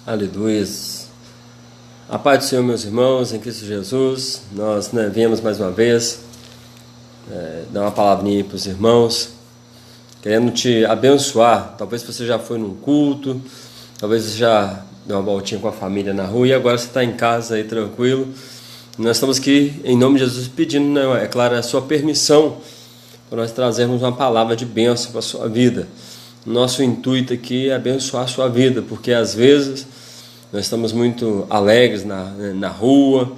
Aleluia. A paz do Senhor, meus irmãos, em Cristo Jesus. Nós viemos mais uma vez dar uma palavrinha para os irmãos, querendo te abençoar. Talvez você já foi num culto, talvez você já deu uma voltinha com a família na rua e agora você está em casa aí tranquilo. Nós estamos aqui em nome de Jesus pedindo, é claro, a sua permissão para nós trazermos uma palavra de bênção para a sua vida. Nosso intuito aqui é abençoar a sua vida, porque às vezes nós estamos muito alegres na rua,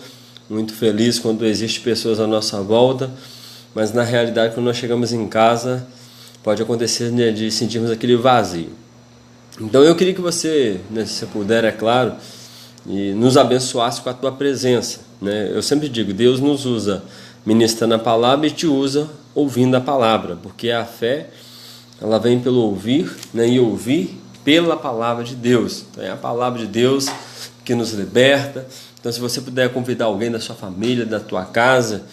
muito felizes quando existem pessoas à nossa volta, mas na realidade quando nós chegamos em casa pode acontecer de sentirmos aquele vazio. Então eu queria que você, se você puder, é claro, e nos abençoasse com a tua presença. Eu sempre digo, Deus nos usa ministrando a palavra e te usa ouvindo a palavra, porque a fé ela vem pelo ouvir, e ouvir pela palavra de Deus. Então é a palavra de Deus que nos liberta. Então se você puder convidar alguém da sua família, da tua casa,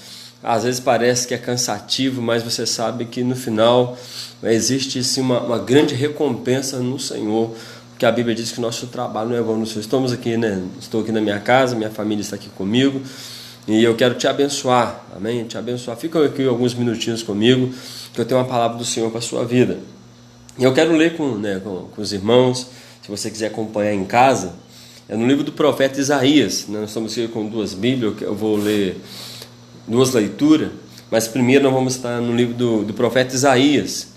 às vezes parece que é cansativo, mas você sabe que no final existe sim, uma grande recompensa no Senhor, porque a Bíblia diz que o nosso trabalho não é vão no Senhor. Estamos aqui, estou aqui na minha casa, minha família está aqui comigo, e eu quero te abençoar, amém? Te abençoar. Fica aqui alguns minutinhos comigo, que eu tenho uma palavra do Senhor para a sua vida. E eu quero ler com os irmãos, se você quiser acompanhar em casa, é no livro do profeta Isaías. Nós estamos aqui com duas Bíblias, eu vou ler duas leituras, mas primeiro nós vamos estar no livro do profeta Isaías,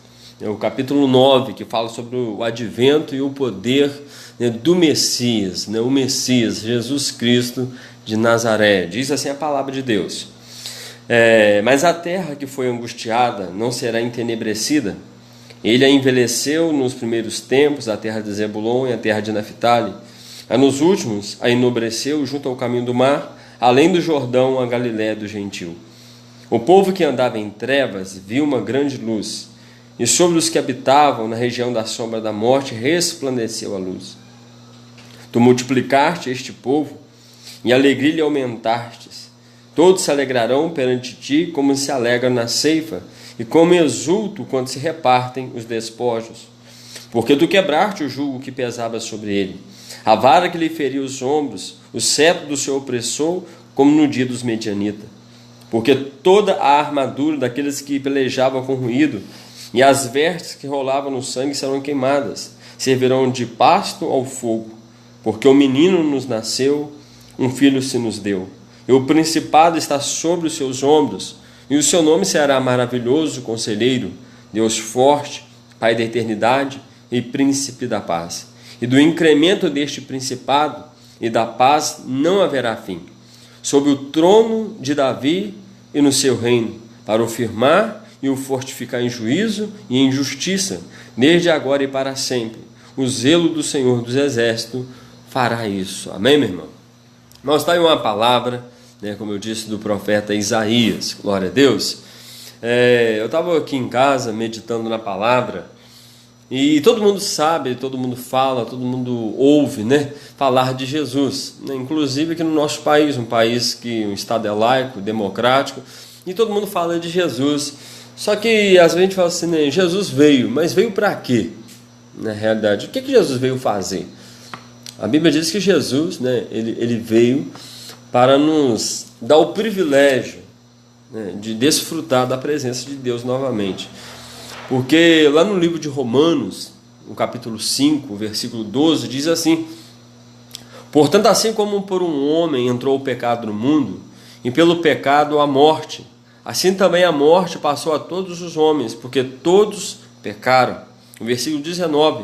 o capítulo 9, que fala sobre o advento e o poder do Messias, o Messias, Jesus Cristo de Nazaré. Diz assim a palavra de Deus: mas a terra que foi angustiada não será entenebrecida. Ele a envelheceu nos primeiros tempos, a terra de Zebulon e a terra de Naphtali. Nos últimos a enobreceu junto ao caminho do mar, além do Jordão, a Galiléia do Gentil. O povo que andava em trevas viu uma grande luz, e sobre os que habitavam na região da sombra da morte resplandeceu a luz. Tu multiplicaste este povo, e a alegria lhe aumentastes. Todos se alegrarão perante ti, como se alegram na ceifa, e como exulto quando se repartem os despojos. Porque tu quebraste o jugo que pesava sobre ele, a vara que lhe feria os ombros, o cetro do seu opressor, como no dia dos medianitas. Porque toda a armadura daqueles que pelejavam com ruído, e as vestes que rolavam no sangue serão queimadas, servirão de pasto ao fogo. Porque o menino nos nasceu, um filho se nos deu, e o principado está sobre os seus ombros, e o seu nome será maravilhoso Conselheiro, Deus forte, Pai da eternidade e Príncipe da paz. E do incremento deste principado e da paz não haverá fim, sob o trono de Davi e no seu reino, para o firmar e o fortificar em juízo e em justiça, desde agora e para sempre. O zelo do Senhor dos Exércitos fará isso. Amém, meu irmão? Nós está aí uma palavra, como eu disse, do profeta Isaías, glória a Deus. Eu estava aqui em casa meditando na palavra, e todo mundo sabe, todo mundo fala, todo mundo ouve falar de Jesus, inclusive aqui no nosso país, um estado é laico, democrático, e todo mundo fala de Jesus. Só que às vezes a gente fala assim, Jesus veio, mas veio para quê? Na realidade, o que Jesus veio fazer? A Bíblia diz que Jesus, ele veio para nos dar o privilégio de desfrutar da presença de Deus novamente. Porque lá no livro de Romanos, no capítulo 5, versículo 12, diz assim: portanto, assim como por um homem entrou o pecado no mundo, e pelo pecado a morte, assim também a morte passou a todos os homens, porque todos pecaram. O versículo 19: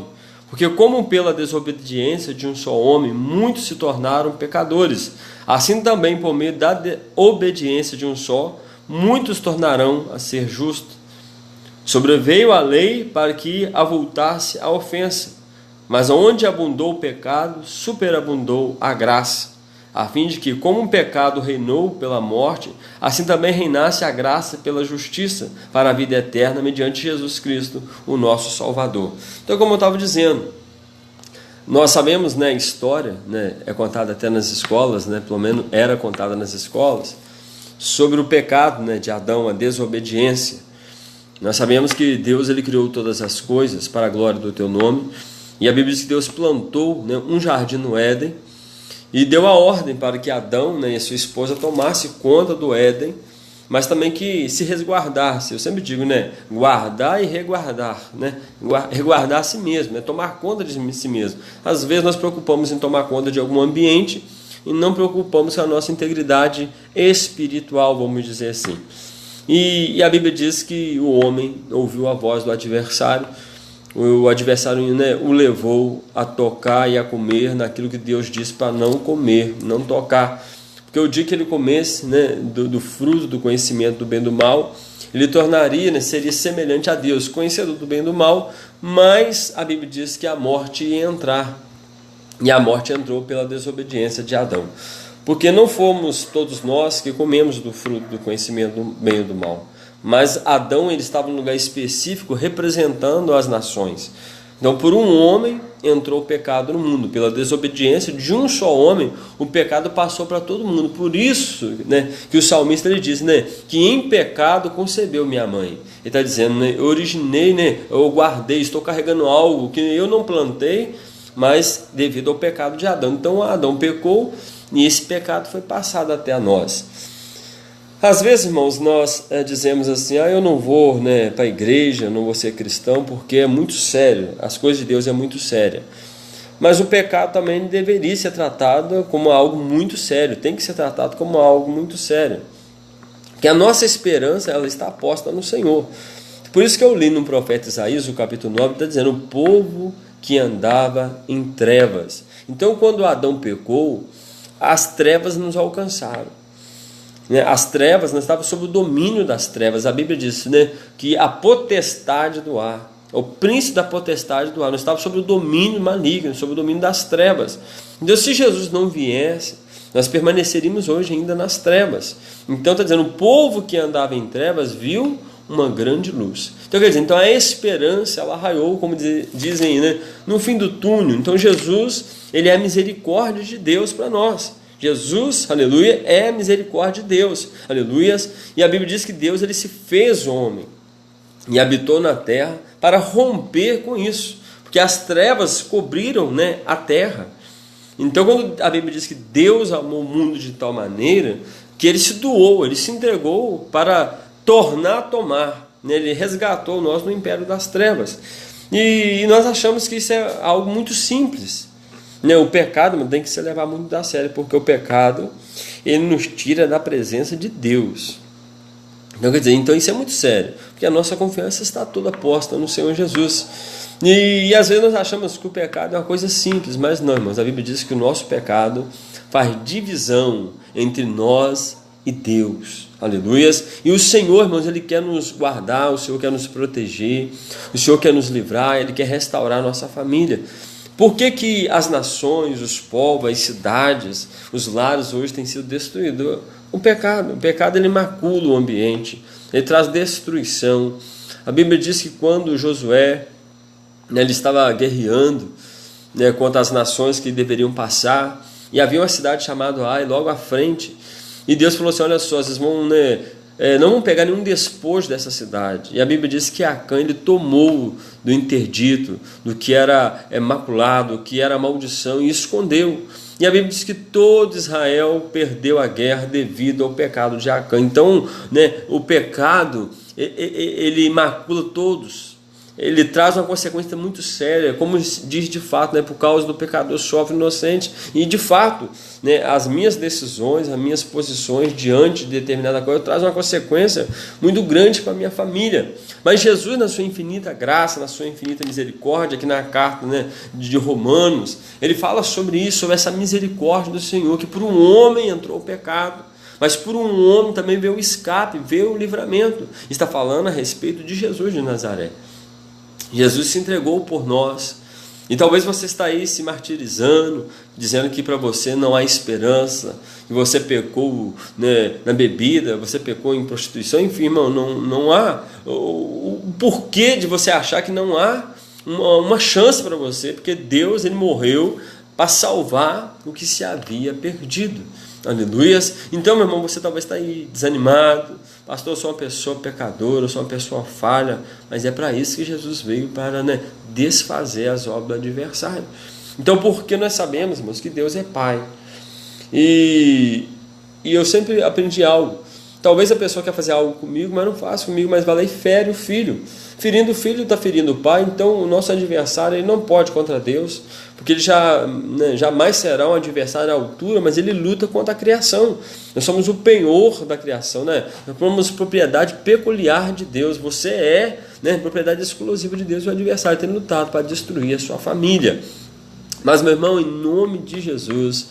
porque como pela desobediência de um só homem muitos se tornaram pecadores, assim também por meio da obediência de um só, muitos tornarão a ser justos. Sobreveio a lei para que avultasse a ofensa, mas onde abundou o pecado, superabundou a graça, a fim de que, como o pecado reinou pela morte, assim também reinasse a graça pela justiça para a vida eterna, mediante Jesus Cristo, o nosso Salvador. Então, como eu estava dizendo, nós sabemos, a história, é contada até nas escolas, pelo menos era contada nas escolas, sobre o pecado de Adão, a desobediência. Nós sabemos que Deus ele criou todas as coisas para a glória do teu nome, E a Bíblia diz que Deus plantou, né, um jardim no Éden e deu a ordem para que Adão, né, e a sua esposa tomasse conta do Éden, mas também que se resguardasse. Eu sempre digo, né, guardar e reguardar, né, resguardar a si mesmo, é tomar conta de si mesmo. Às vezes nós preocupamos em tomar conta de algum ambiente e não preocupamos com a nossa integridade espiritual, vamos dizer assim. E a Bíblia diz que o homem ouviu a voz do adversário, o adversário, né, o levou a tocar e a comer naquilo que Deus disse para não comer, não tocar. Porque o dia que ele comesse, né, do fruto do conhecimento do bem e do mal, ele tornaria, né, seria semelhante a Deus, conhecedor do bem e do mal, mas a Bíblia diz que a morte ia entrar. E a morte entrou pela desobediência de Adão. Porque não fomos todos nós que comemos do fruto do conhecimento do bem e do mal. Mas Adão, ele estava num lugar específico representando as nações. Então, por um homem entrou o pecado no mundo. Pela desobediência de um só homem, o pecado passou para todo mundo. Por isso, né, que o salmista ele diz, né, que em pecado concebeu minha mãe. Ele está dizendo, né, eu originei, né, eu guardei, estou carregando algo que eu não plantei, mas devido ao pecado de Adão. Então Adão pecou e esse pecado foi passado até a nós. Às vezes, irmãos, nós dizemos assim, eu não vou, né, para a igreja, não vou ser cristão porque é muito sério, as coisas de Deus é muito séria. Mas o pecado também deveria ser tratado como algo muito sério, tem que ser tratado como algo muito sério. Porque a nossa esperança, ela está posta no Senhor. Por isso que eu li no profeta Isaías, o capítulo 9, está dizendo, o povo que andava em trevas. Então, quando Adão pecou, as trevas nos alcançaram. As trevas, nós estávamos sob o domínio das trevas. A Bíblia diz, né, que a potestade do ar, o príncipe da potestade do ar, nós estávamos sob o domínio maligno, sob o domínio das trevas. Então, se Jesus não viesse, nós permaneceríamos hoje ainda nas trevas. Então, está dizendo, o povo que andava em trevas viu uma grande luz. Então, quer dizer, então a esperança, ela raiou, como dizem, né, no fim do túnel. Então, Jesus, ele é a misericórdia de Deus para nós. Jesus, aleluia, é a misericórdia de Deus, aleluias. E a Bíblia diz que Deus, ele se fez homem e habitou na terra para romper com isso, porque as trevas cobriram, né, a terra. Então, quando a Bíblia diz que Deus amou o mundo de tal maneira que ele se doou, ele se entregou para tornar a tomar, né? Ele resgatou nós do império das trevas. E nós achamos que isso é algo muito simples, né? O pecado tem que se levar muito a sério, porque o pecado, ele nos tira da presença de Deus. Então, quer dizer, então isso é muito sério, porque a nossa confiança está toda posta no Senhor Jesus. E às vezes nós achamos que o pecado é uma coisa simples, mas não, irmãos, a Bíblia diz que o nosso pecado faz divisão entre nós e Deus, aleluias. E o Senhor, irmãos, ele quer nos guardar, o Senhor quer nos proteger, o Senhor quer nos livrar, ele quer restaurar a nossa família. Por que que as nações, os povos, as cidades, os lares hoje têm sido destruídos? O pecado ele macula o ambiente, ele traz destruição. A Bíblia diz que quando Josué, né, ele estava guerreando, né, contra as nações que deveriam passar, e havia uma cidade chamada Ai logo à frente, e Deus falou assim, olha só, vocês vão, né, não vão pegar nenhum despojo dessa cidade. E a Bíblia diz que Acã, ele tomou do interdito, do que era maculado, do que era maldição, e escondeu. E a Bíblia diz que todo Israel perdeu a guerra devido ao pecado de Acã. Então, né, o pecado, ele macula todos. Ele traz uma consequência muito séria, como diz de fato, né, por causa do pecador sofre inocente. E de fato, né, as minhas decisões, as minhas posições diante de determinada coisa trazem uma consequência muito grande para a minha família. Mas Jesus, na sua infinita graça, na sua infinita misericórdia, aqui na carta, né, de Romanos, ele fala sobre isso, sobre essa misericórdia do Senhor, que por um homem entrou o pecado, mas por um homem também veio o escape, veio o livramento. Está falando a respeito de Jesus de Nazaré. Jesus se entregou por nós. E talvez você está aí se martirizando, dizendo que para você não há esperança, que você pecou, né, na bebida, você pecou em prostituição, enfim, irmão, não há o porquê de você achar que não há uma chance para você, porque Deus, ele morreu para salvar o que se havia perdido. Aleluias. Então, meu irmão, você talvez está aí desanimado. Pastor, eu sou uma pessoa pecadora, eu sou uma pessoa falha. Mas é para isso que Jesus veio, para desfazer as obras do adversário. Então, porque nós sabemos, irmãos, que Deus é Pai. E eu sempre aprendi algo. Talvez a pessoa quer fazer algo comigo, mas não faça comigo, mas vai lá e fere o filho. Ferindo o filho, está ferindo o pai. Então o nosso adversário ele não pode contra Deus, porque ele jamais será um adversário à altura, mas ele luta contra a criação. Nós somos o penhor da criação, Nós somos propriedade peculiar de Deus. Você é propriedade exclusiva de Deus. O adversário tem lutado para destruir a sua família. Mas, meu irmão, em nome de Jesus,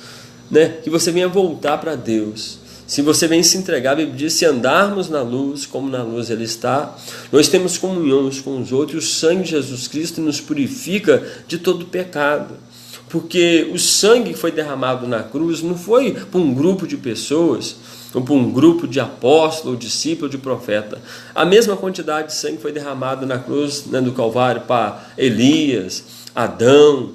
que você venha voltar para Deus. Se você vem se entregar, a Bíblia diz, se andarmos na luz, como na luz Ele está, nós temos comunhão uns com os outros, e o sangue de Jesus Cristo nos purifica de todo pecado. Porque o sangue que foi derramado na cruz não foi para um grupo de pessoas, ou para um grupo de apóstolo, discípulo, de profeta. A mesma quantidade de sangue foi derramado na cruz do Calvário para Elias, Adão,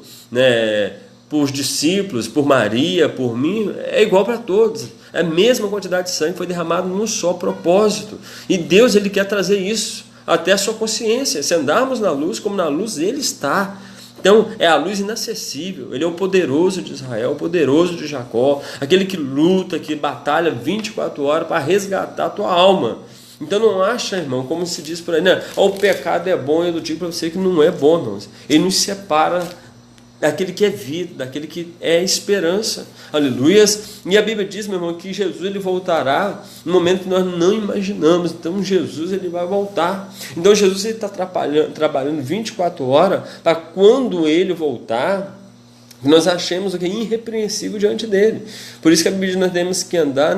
por discípulos, por Maria, por mim, é igual para todos. A mesma quantidade de sangue foi derramado num só propósito. E Deus ele quer trazer isso até a sua consciência. Se andarmos na luz, como na luz Ele está. Então, é a luz inacessível. Ele é o poderoso de Israel, o poderoso de Jacó, aquele que luta, que batalha 24 horas para resgatar a tua alma. Então não acha, irmão, como se diz por aí, o pecado é bom, eu do digo para você que não é bom, irmãos. Ele nos separa daquele que é vida, daquele que é esperança. Aleluias. E a Bíblia diz, meu irmão, que Jesus ele voltará no momento que nós não imaginamos. Então Jesus ele vai voltar. Então Jesus está trabalhando 24 horas para quando ele voltar, nós achemos o que é irrepreensível diante dele. Por isso que a Bíblia diz que nós temos que andar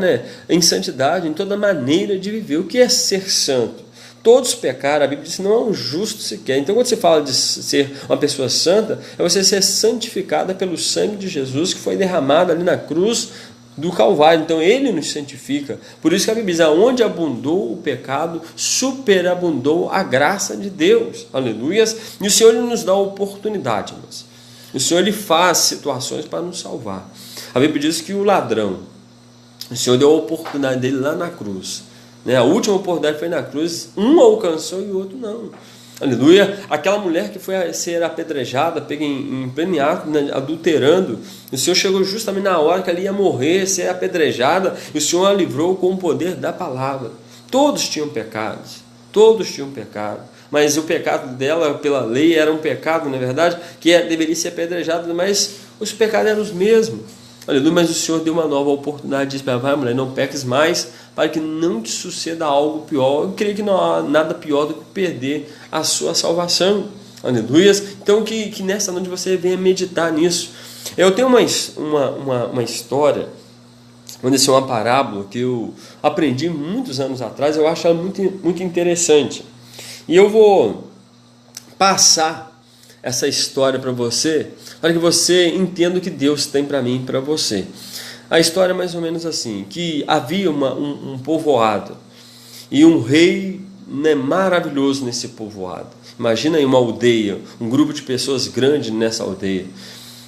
em santidade, em toda maneira de viver. O que é ser santo? Todos pecaram, a Bíblia diz que não há um justo sequer. Então, quando você fala de ser uma pessoa santa, é você ser santificada pelo sangue de Jesus que foi derramado ali na cruz do Calvário. Então, Ele nos santifica. Por isso que a Bíblia diz, onde abundou o pecado, superabundou a graça de Deus. Aleluias. E o Senhor ele nos dá a oportunidade, irmãos. O Senhor ele faz situações para nos salvar. A Bíblia diz que o ladrão, o Senhor deu a oportunidade dele lá na cruz. A última oportunidade foi na cruz, um alcançou e o outro não. Aleluia. Aquela mulher que foi a ser apedrejada, pega em pleno ato, adulterando, o Senhor chegou justamente na hora que ela ia morrer, ser apedrejada, e o Senhor a livrou com o poder da palavra. Todos tinham pecados, mas o pecado dela pela lei era um pecado, na verdade, que deveria ser apedrejado, mas os pecados eram os mesmos. Aleluia. Mas o Senhor deu uma nova oportunidade, disse para ela, vai mulher, não peques mais, para que não te suceda algo pior. Eu creio que não há nada pior do que perder a sua salvação. Aleluia. Então que nessa noite você venha meditar nisso. Eu tenho uma história, vamos dizer, uma parábola que eu aprendi muitos anos atrás, eu acho ela muito, muito interessante. E eu vou passar essa história para você, para que você entenda o que Deus tem para mim e para você. A história é mais ou menos assim, que havia um povoado, e um rei maravilhoso nesse povoado. Imagina aí uma aldeia, um grupo de pessoas grande nessa aldeia.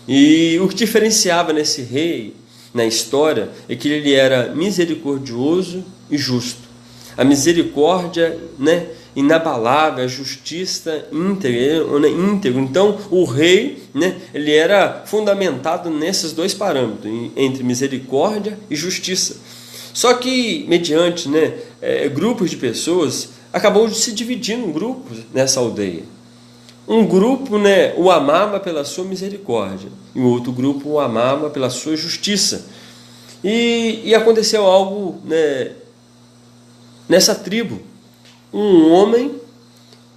E o que diferenciava nesse rei, na história, é que ele era misericordioso e justo. A misericórdia, inabalável, a justiça íntegro. Então o rei, ele era fundamentado nesses dois parâmetros, entre misericórdia e justiça. Só que mediante grupos de pessoas, acabou se dividindo em grupos nessa aldeia. Um grupo o amava pela sua misericórdia, e o outro grupo o amava pela sua justiça. E aconteceu algo nessa tribo. Um homem,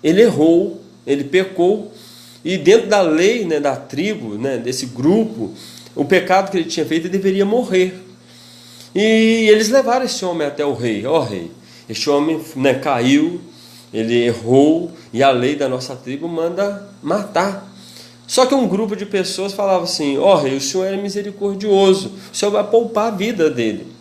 ele errou, ele pecou, e dentro da lei da tribo, desse grupo, o pecado que ele tinha feito, ele deveria morrer. E eles levaram esse homem até o rei. Rei, este homem caiu, ele errou, e a lei da nossa tribo manda matar. Só que um grupo de pessoas falava assim, rei, o senhor é misericordioso, o senhor vai poupar a vida dele.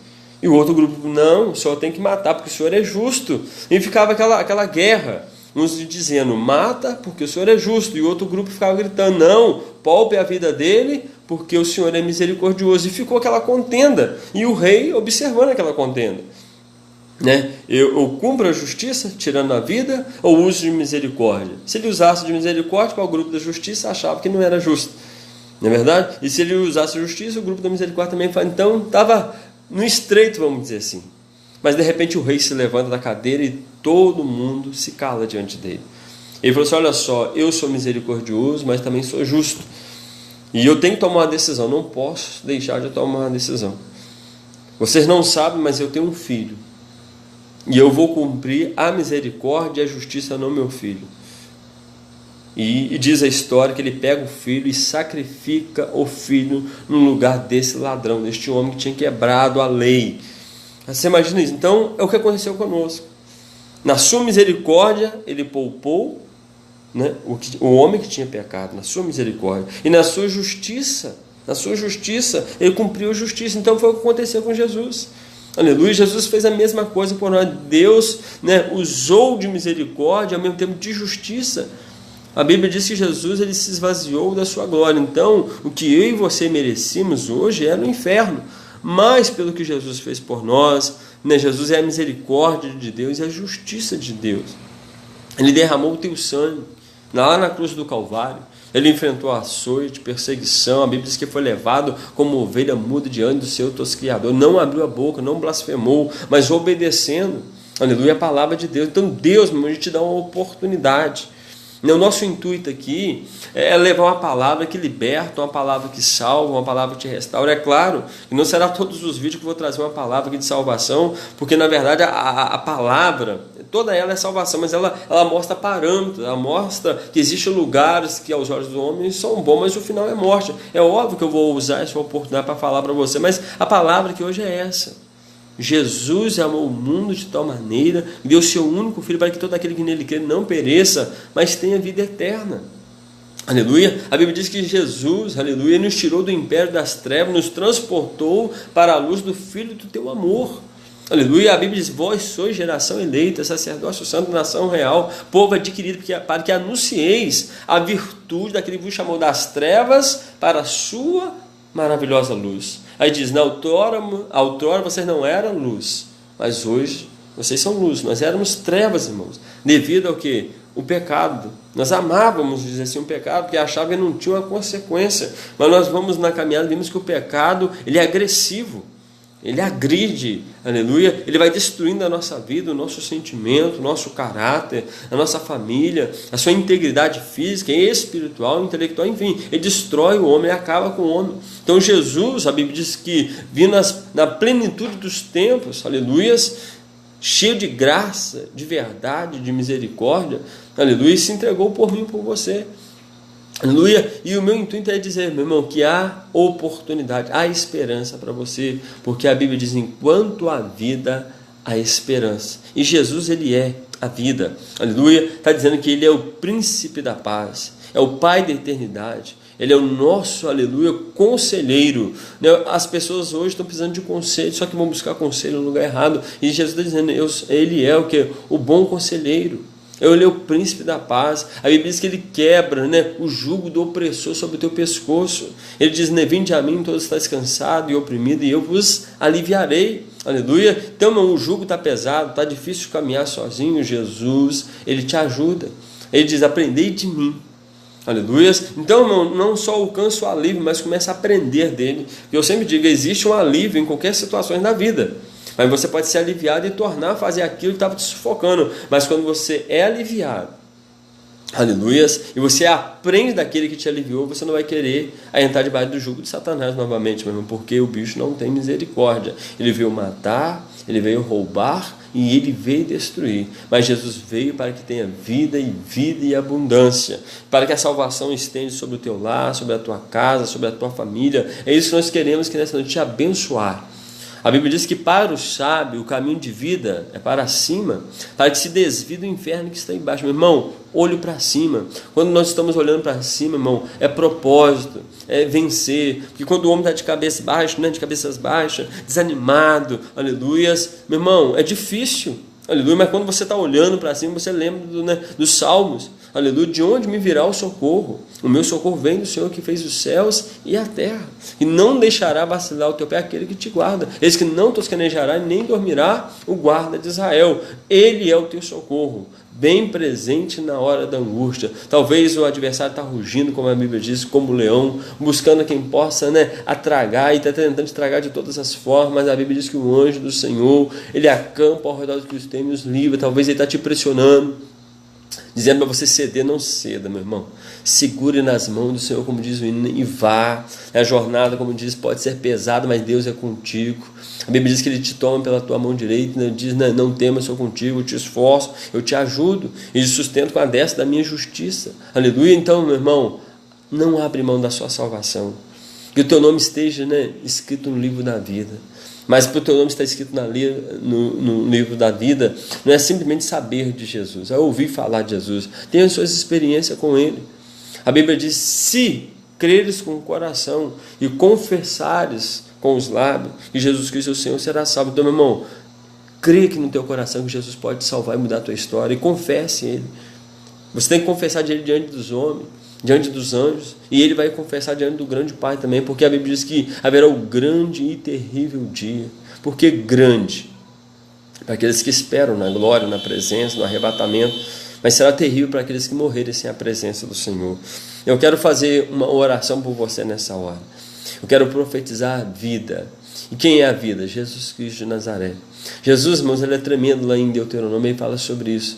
E o outro grupo, não, o senhor tem que matar, porque o senhor é justo. E ficava aquela guerra, uns dizendo, mata, porque o senhor é justo. E o outro grupo ficava gritando, não, poupe a vida dele, porque o Senhor é misericordioso. E ficou aquela contenda, e o rei observando aquela contenda. Né? Eu cumpro a justiça, tirando a vida, ou uso de misericórdia? Se ele usasse de misericórdia, qual o grupo da justiça achava que não era justo? Não é verdade? E se ele usasse a justiça, o grupo da misericórdia também fala. Então, estava no estreito, vamos dizer assim. Mas de repente o rei se levanta da cadeira e todo mundo se cala diante dele. Ele falou assim: olha só, eu sou misericordioso, mas também sou justo. E eu tenho que tomar uma decisão, não posso deixar de tomar uma decisão. Vocês não sabem, mas eu tenho um filho. E eu vou cumprir a misericórdia e a justiça no meu filho. E diz a história que ele pega o filho e sacrifica o filho no lugar desse ladrão, deste homem que tinha quebrado a lei. Você imagina isso? Então, é o que aconteceu conosco. Na sua misericórdia, ele poupou, né, o homem que tinha pecado, na sua misericórdia. E na sua justiça, ele cumpriu a justiça. Então, foi o que aconteceu com Jesus. Aleluia. Jesus fez a mesma coisa por nós. Deus, né, usou de misericórdia, ao mesmo tempo de justiça. A Bíblia diz que Jesus, ele se esvaziou da sua glória. Então, o que eu e você merecíamos hoje era o inferno. Mas pelo que Jesus fez por nós, né, Jesus é a misericórdia de Deus e a justiça de Deus. Ele derramou o teu sangue lá na cruz do Calvário. Ele enfrentou açoite, perseguição. A Bíblia diz que foi levado como ovelha muda diante do seu tosquiador. Não abriu a boca, não blasfemou, mas obedecendo, aleluia, a palavra de Deus. Então Deus, meu irmão, a gente dá uma oportunidade. O nosso intuito aqui é levar uma palavra que liberta, uma palavra que salva, uma palavra que restaura. É claro que não será todos os vídeos que eu vou trazer uma palavra aqui de salvação, porque na verdade a palavra, toda ela é salvação, mas ela mostra parâmetros, ela mostra que existem lugares que aos olhos do homem são bons, mas o final é morte. É óbvio que eu vou usar essa oportunidade para falar para você, mas a palavra que hoje é essa. Jesus amou o mundo de tal maneira, deu seu único filho para que todo aquele que nele crê não pereça, mas tenha vida eterna. Aleluia. A Bíblia diz que Jesus, aleluia, nos tirou do império das trevas, nos transportou para a luz do Filho do teu amor. Aleluia. A Bíblia diz: vós sois geração eleita, sacerdócio santo, nação real, povo adquirido, para que anuncieis a virtude daquele que vos chamou das trevas para a sua maravilhosa luz. Aí diz: na outrora vocês não eram luz, mas hoje vocês são luz. Nós éramos trevas, irmãos, devido ao que? O pecado. Nós amávamos, dizer assim, o pecado, porque achávamos que não tinha uma consequência. Mas nós vamos na caminhada e vimos que o pecado, ele é agressivo. Ele agride, aleluia, ele vai destruindo a nossa vida, o nosso sentimento, o nosso caráter, a nossa família, a sua integridade física, espiritual, intelectual, enfim, ele destrói o homem, ele acaba com o homem. Então Jesus, a Bíblia diz que vindo na plenitude dos tempos, aleluias, cheio de graça, de verdade, de misericórdia, aleluia, se entregou por mim e por você. Aleluia. E o meu intuito é dizer, meu irmão, que há oportunidade, há esperança para você, porque a Bíblia diz: enquanto há vida, há esperança. E Jesus, ele é a vida. Aleluia. Está dizendo que ele é o príncipe da paz, é o Pai da eternidade, ele é o nosso, aleluia, conselheiro. As pessoas hoje estão precisando de conselho, só que vão buscar conselho no lugar errado. E Jesus está dizendo: ele é o que? O bom conselheiro. Ele é o príncipe da paz. A Bíblia diz que ele quebra, né, o jugo do opressor sobre o teu pescoço. Ele diz: vinde a mim, todos estáis cansados e oprimidos, e eu vos aliviarei. Aleluia. Então, irmão, o jugo está pesado, está difícil de caminhar sozinho. Jesus, ele te ajuda. Ele diz: aprendei de mim. Aleluia. Então, irmão, não só alcança o alívio, mas começa a aprender dele. Eu sempre digo: existe um alívio em qualquer situação da vida. Mas você pode ser aliviado e tornar a fazer aquilo que estava te sufocando. Mas quando você é aliviado, aleluias, e você aprende daquele que te aliviou, você não vai querer entrar debaixo do jugo de Satanás novamente, meu irmão, porque o bicho não tem misericórdia. Ele veio matar, ele veio roubar e ele veio destruir. Mas Jesus veio para que tenha vida e abundância, para que a salvação estende sobre o teu lar, sobre a tua casa, sobre a tua família. É isso que nós queremos, que nessa noite te abençoar. A Bíblia diz que para o sábio o caminho de vida é para cima, para que se desvie do inferno que está embaixo. Meu irmão, olho para cima. Quando nós estamos olhando para cima, irmão, é propósito, é vencer. Porque quando o homem está de cabeça baixa, né, de cabeças baixas, desanimado, aleluias, meu irmão, é difícil, aleluia. Mas quando você está olhando para cima, você lembra dos Salmos. aleluia, de onde me virá o socorro? O meu socorro vem do Senhor que fez os céus e a terra, e não deixará vacilar o teu pé aquele que te guarda. Eis que não tosquenejará nem dormirá o guarda de Israel. Ele é o teu socorro, bem presente na hora da angústia. Talvez o adversário está rugindo, como a Bíblia diz, como um leão, buscando quem possa, atragar, e está tentando te tragar de todas as formas. A Bíblia diz que o anjo do Senhor, ele acampa ao redor dos que os temem e os livra. Talvez ele está te pressionando, dizendo para você ceder. Não ceda, meu irmão. Segure nas mãos do Senhor, como diz o hino, e vá. A jornada, como diz, pode ser pesada, mas Deus é contigo. A Bíblia diz que Ele te toma pela tua mão direita, diz, não temas, sou contigo, eu te esforço, eu te ajudo, e te sustento com a destra da minha justiça. Aleluia. Então, meu irmão, não abre mão da sua salvação. Que o teu nome esteja escrito no livro da vida. Mas para o teu nome estar escrito no livro da vida, não é simplesmente saber de Jesus, é ouvir falar de Jesus. Tenha suas experiências com Ele. A Bíblia diz, se creres com o coração e confessares com os lábios que Jesus Cristo é o Senhor, será salvo. Então, meu irmão, crê que no teu coração que Jesus pode salvar e mudar a tua história, e confesse Ele. Você tem que confessar de Ele diante dos homens, diante dos anjos, e Ele vai confessar diante do grande Pai também, porque a Bíblia diz que haverá o grande e terrível dia. Por que grande? Para aqueles que esperam na glória, na presença, no arrebatamento, mas será terrível para aqueles que morrerem sem a presença do Senhor. Eu quero fazer uma oração por você nessa hora. Eu quero profetizar a vida. E quem é a vida? Jesus Cristo de Nazaré. Jesus, irmãos, ele é tremendo lá em Deuteronômio, ele fala sobre isso.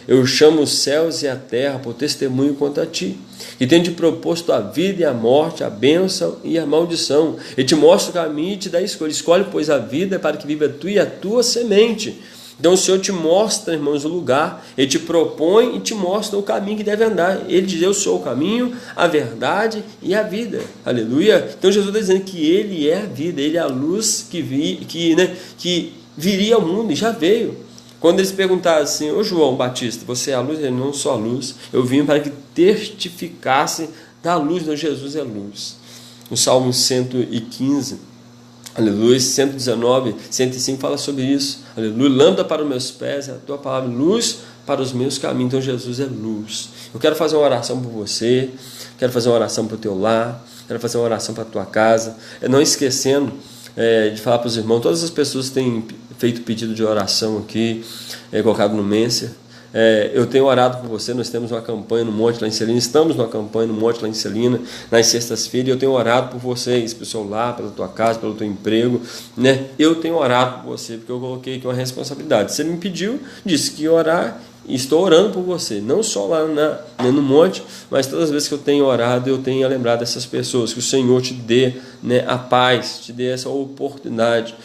Eu chamo os céus e a terra por testemunho contra ti, que tenho te proposto a vida e a morte, a bênção e a maldição. E te mostro o caminho e te dá escolha. Escolhe, pois, a vida para que viva tu e a tua semente. Então o Senhor te mostra, irmãos, o lugar. Ele te propõe e te mostra o caminho que deve andar. Ele diz, eu sou o caminho, a verdade e a vida. Aleluia. Então Jesus está dizendo que Ele é a vida, Ele é a luz que viria ao mundo, e já veio. Quando eles perguntaram assim, ô João Batista, você é a luz? Ele, não sou a luz, eu vim para que testificasse da luz. Então Jesus é luz. O Salmo 115, aleluia, 119, 105 fala sobre isso. Aleluia, lâmpada para os meus pés, é a tua palavra, luz para os meus caminhos. Então Jesus é luz. Eu quero fazer uma oração por você, quero fazer uma oração para o teu lar, quero fazer uma oração para a tua casa. Não esquecendo de falar para os irmãos, todas as pessoas têm feito pedido de oração aqui, colocado no Menser. Eu tenho orado por você. Nós temos uma campanha no Monte lá em Celina, estamos numa campanha no Monte lá em Celina, nas sextas-feiras, e eu tenho orado por vocês, pelo seu lar, pela tua casa, pelo teu emprego, eu tenho orado por você, porque eu coloquei aqui uma responsabilidade. Você me pediu, disse que ia orar, e estou orando por você, não só lá no monte, mas todas as vezes que eu tenho orado, eu tenho lembrado dessas pessoas, que o Senhor te dê a paz, te dê essa oportunidade.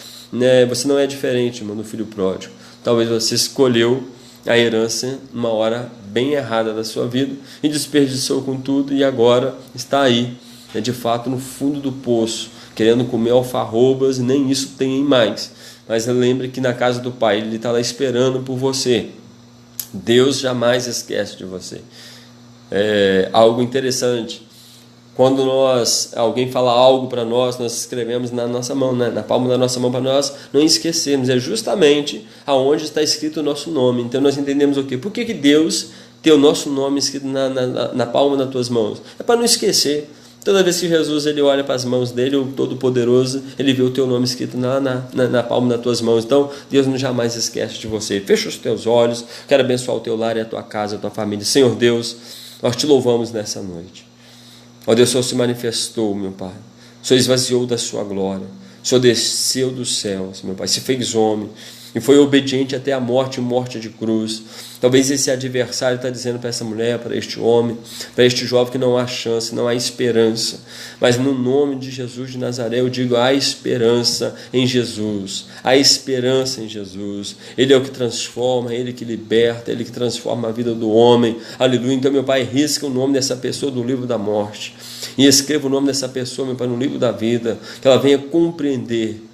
Você não é diferente, irmão, do filho pródigo. Talvez você escolheu a herança numa hora bem errada da sua vida e desperdiçou com tudo, e agora está aí, de fato, no fundo do poço, querendo comer alfarrobas, e nem isso tem mais. Mas lembre que na casa do Pai, Ele está lá esperando por você. Deus jamais esquece de você. Algo interessante, quando alguém fala algo para nós escrevemos na nossa mão, na palma da nossa mão, para nós não esquecermos. É justamente aonde está escrito o nosso nome. Então nós entendemos o quê? Por que Deus tem o nosso nome escrito na palma das tuas mãos? É para não esquecer. Toda vez que Jesus ele olha para as mãos dele, o Todo-Poderoso, ele vê o teu nome escrito na palma das tuas mãos. Então, Deus não jamais esquece de você. Fecha os teus olhos, quero abençoar o teu lar e a tua casa, a tua família. Senhor Deus, nós te louvamos nessa noite. Ó Deus, o Senhor se manifestou, meu Pai. O Senhor esvaziou da sua glória. O Senhor desceu dos céus, meu Pai, se fez homem e foi obediente até a morte de cruz. Talvez esse adversário está dizendo para essa mulher, para este homem, para este jovem, que não há chance, não há esperança. Mas no nome de Jesus de Nazaré eu digo, há esperança em Jesus, há esperança em Jesus. Ele é o que transforma, Ele que liberta, Ele que transforma a vida do homem. Aleluia. Então, meu Pai, risca o nome dessa pessoa do livro da morte e escreva o nome dessa pessoa, meu Pai, no livro da vida, que ela venha compreender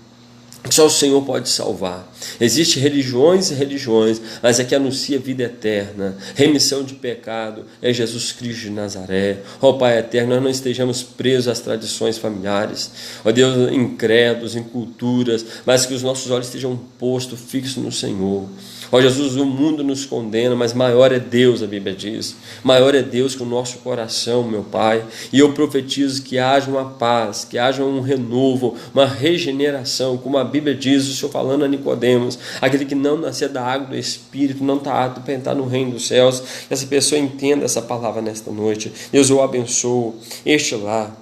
que só o Senhor pode salvar. Existem religiões e religiões, mas a que anuncia vida eterna, remissão de pecado, é Jesus Cristo de Nazaré. Ó Pai eterno, nós não estejamos presos às tradições familiares, ó Deus, em credos, em culturas, mas que os nossos olhos estejam postos, fixos no Senhor. Ó Jesus, o mundo nos condena, mas maior é Deus, a Bíblia diz. Maior é Deus que o nosso coração, meu Pai. E eu profetizo que haja uma paz, que haja um renovo, uma regeneração, como a Bíblia diz, o Senhor falando a Nicodemos, aquele que não nascer da água do Espírito, não está apto para entrar no reino dos céus. Que essa pessoa entenda essa palavra nesta noite. Deus, eu abençoo este lar.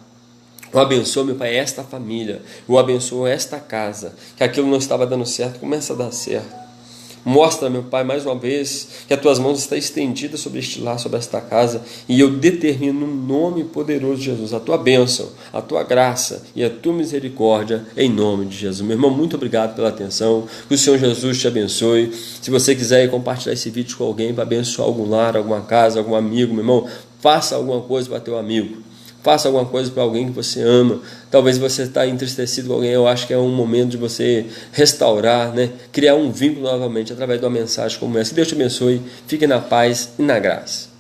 Eu abençoo, meu Pai, esta família. Eu abençoo esta casa. Que aquilo não estava dando certo, começa a dar certo. Mostra, meu Pai, mais uma vez, que as tuas mãos estão estendidas sobre este lar, sobre esta casa, e eu determino no nome poderoso de Jesus, a tua bênção, a tua graça e a tua misericórdia, em nome de Jesus. Meu irmão, muito obrigado pela atenção, que o Senhor Jesus te abençoe. Se você quiser compartilhar esse vídeo com alguém para abençoar algum lar, alguma casa, algum amigo, meu irmão, faça alguma coisa para teu amigo. Faça alguma coisa para alguém que você ama. Talvez você está entristecido com alguém. Eu acho que é um momento de você restaurar, né? Criar um vínculo novamente através de uma mensagem como essa. Que Deus te abençoe. Fique na paz e na graça.